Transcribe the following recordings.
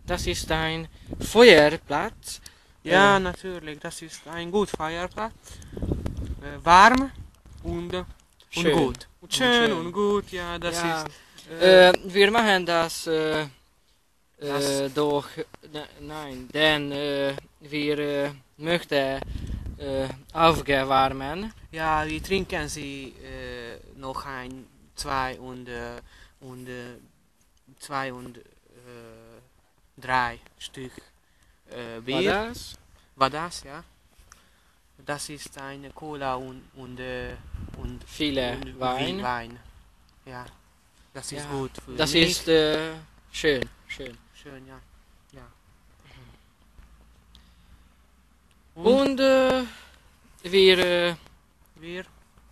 das ist ein Feuerplatz. Ja, natürlich, das ist ein gut Feuerplatz. Warm und Schön. gut. Schön und gut, ja, das Ja. ist... Wir machen das Das- doch, nein, denn wir möchten aufgewärmen. Ja, wir trinken sie noch ein, zwei und drei Stück War Bier. das? War das, ja? Das ist eine Cola und Viele Wein. Wein. Ja, das ist Ja, gut für Das mich. ist schön, schön. Schön, ja. Ja. Und wir, wir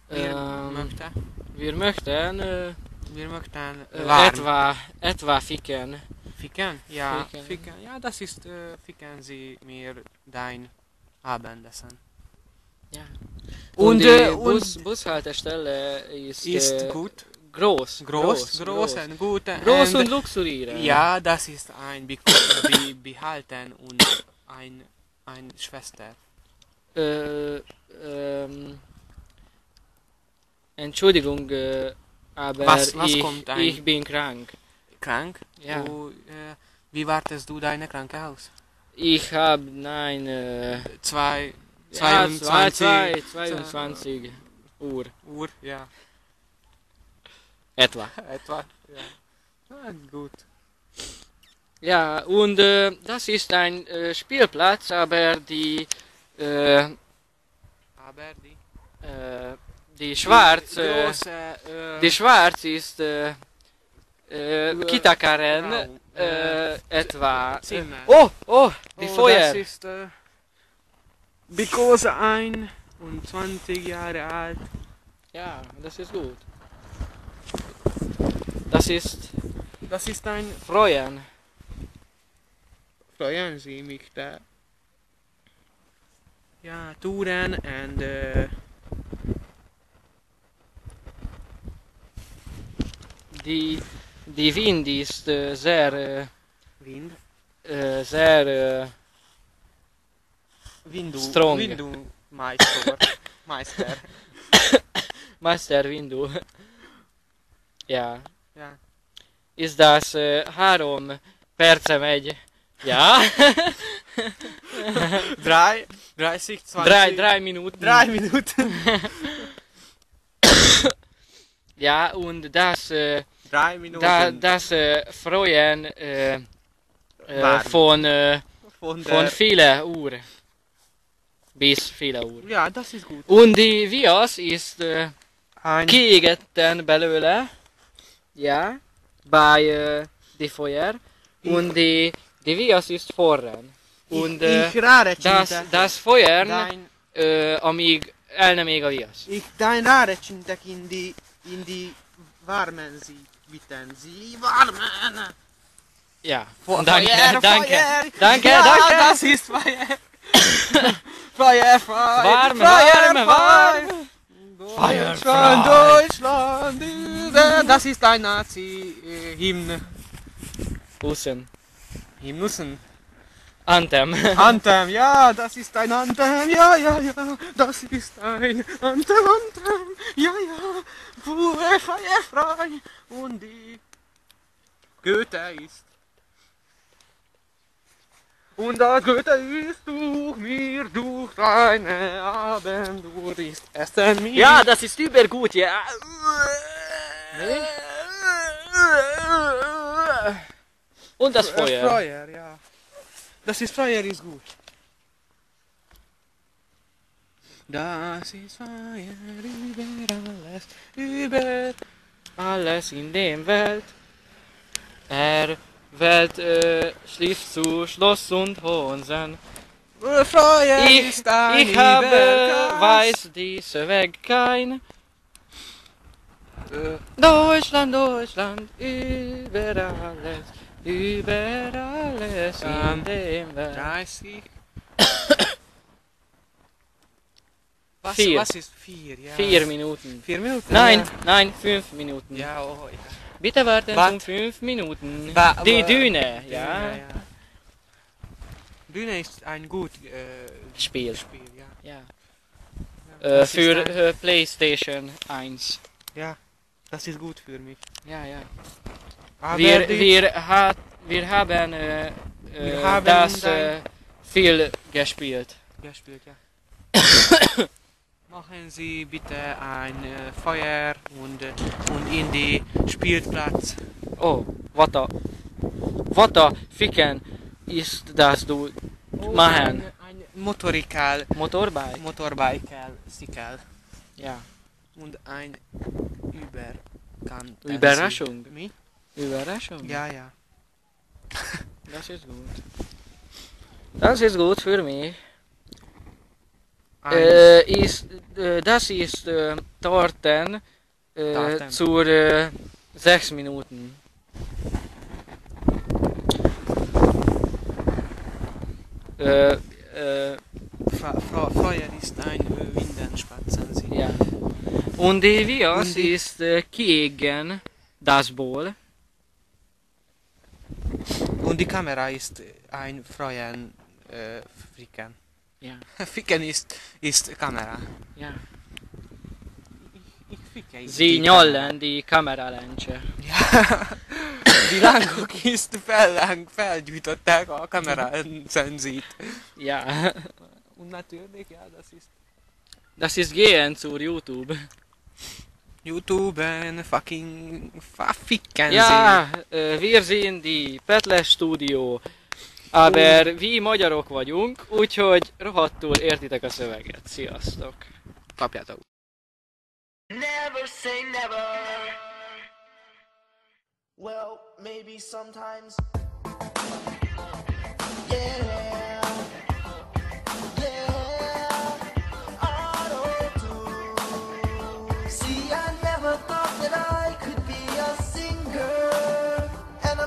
ähm, möchten, wir möchten wir möchten warm. etwa ficken. Ficken? Ja, Ficken. Ficken. Ja, das ist Ficken Sie mir dein Abendessen. Ja. Und, die und Bushaltestelle ist, ist gut. groß. Groß und gut. Groß und luxuriös. Ja, das ist ein Behalten und ein Schwester. Entschuldigung, aber Was kommt ein- ich bin krank. Krank? Ja. Wie wartest du deine Krankenhaus? Ich habe, nein, 22 Uhr. Uhr, ja. Etwa. Etwa, ja. Ah, gut. Ja, und das ist ein Spielplatz, aber Aber die Schwarz, große, die Schwarz ist Kitakaren, Raum, etwa. Zimmer. Oh, die Feuer. Das ist because 21 Jahre alt. Ja, das ist gut. Das ist ein Freuen. Freuen Sie mich da. Ja, Touren and Die Wind ist sehr, Wind. sehr Windu. Strong. Windu Meister. Meister. Meister Windu. Ja. Ja. Ist das 3 perce megy? Ja. 30, 20. 3 Minuten. 3 Minuten. Ja, und das, 3 Minuten. das Freuen Warm. von vielen Uhr. Bis viele Uhr. Ja, das ist gut. Und die Vias ist Ein kiégeten belőle. Ja. Bei die Feuer. Und die Vias ist vorn. Und ich rárecsintek. das Feuer, Dein, amíg el nem ég a viasz. dein rárecsintek in die warmen Sie, bitten Sie warmen. Ja. Feuer, Danke, Feuer. danke, Ja, danke. das ist Feuer. Feuer, Feuer. Warm, Feuer, warm, Feuer. Feuer, Deutschland, frei. Deutschland. Das ist ein Nazi-Hymne. Husen. Hymnussen. Anthem. Anthem, ja, das ist ein Anthem, ja, das ist ein Anthem, ja, Feuer frei und die Goethe ist. Und das Goethe ist durch mir, durch deine Abend, durch ist Essen mir. Ja, das ist übergut, ja. Und das Feuer. Feuer, ja. Das ist Feuer ist gut. Das ist Feuer über Alles in dem Welt. Welt schlief zu Schloss und Hosen. Feuer Ich, ist ein ich habe, Übergas. weiß die Weg kein. Deutschland, Deutschland, über alles in dem Welt. 30. Vier. Was ist 4? Ja. 4 Minuten. 4 Minuten? Nein, nein, 5 Minuten. Ja, oh, ja. Bitte warten Was? um 5 Minuten. Wa- Die wa- Düne, ja. Ja. Dune ist ein gut Spiel. Spiel, ja. Ja. Das ist Für ein- PlayStation 1. Ja, das ist gut für mich. Ja, ja. Aber Wir haben Wir haben das dein- viel gespielt. gespielt, ja. Machen Sie bitte ein Feuer und in die Spielplatz. Oh, what the ficken ist das du machen? Ein Motorikal, Motorbike? Motorbike, Sikel Ja. und ein Überkant. Überraschung. Mi? Überraschung. Ja, ja. Das ist gut. Das ist gut für mich. Das ist Torten Torten. zur 6 Minuten. Feuer ist ein Windenspatzen. Ja. Und die Vias Und die- ist gegen das Ball. Und die Kamera ist ein freien Ficken. Ja. Ficken ist Kamera. Ja. Ich ficke Sie die nyollen die Kameralencsche. Kamera. Ja. Die lángok ist felgyújtották a kamerán szenzít. Ja. Und natürlich, ja, Das ist gehen zur YouTube. YouTuben fucking ficken Ja, wir sind die Petles Studio. Aber mi magyarok vagyunk, úgyhogy rohadtul értitek a szöveget. Sziasztok! Kapjátok. Never say never. Well, maybe sometimes. Yeah. Yeah. Auto tune. See, I never thought that I could be a singer. And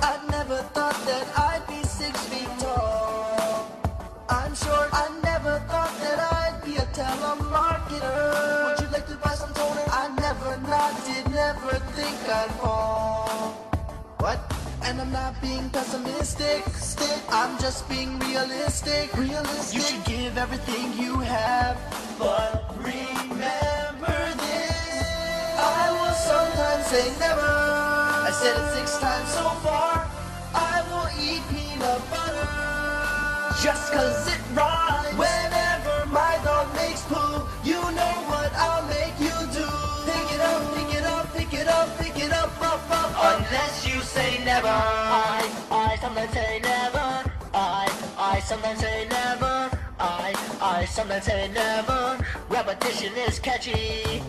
I never thought that I'd be 6 feet tall. I'm short, I never thought that I'd be a telemarketer. Would you like to buy some toner? I did never think I'd fall. What? And I'm not being pessimistic. I'm just being realistic. You should give everything you have, but remember this. I will sometimes say never. I said it 6 times so far. I will eat peanut butter just 'cause it rhymes. Whenever my dog makes poo, you know what I'll make you do. Pick it up, pick it up, pick it up, pick it up, up. Unless you say never. I sometimes say never. I sometimes say never. I sometimes say never. Repetition is catchy.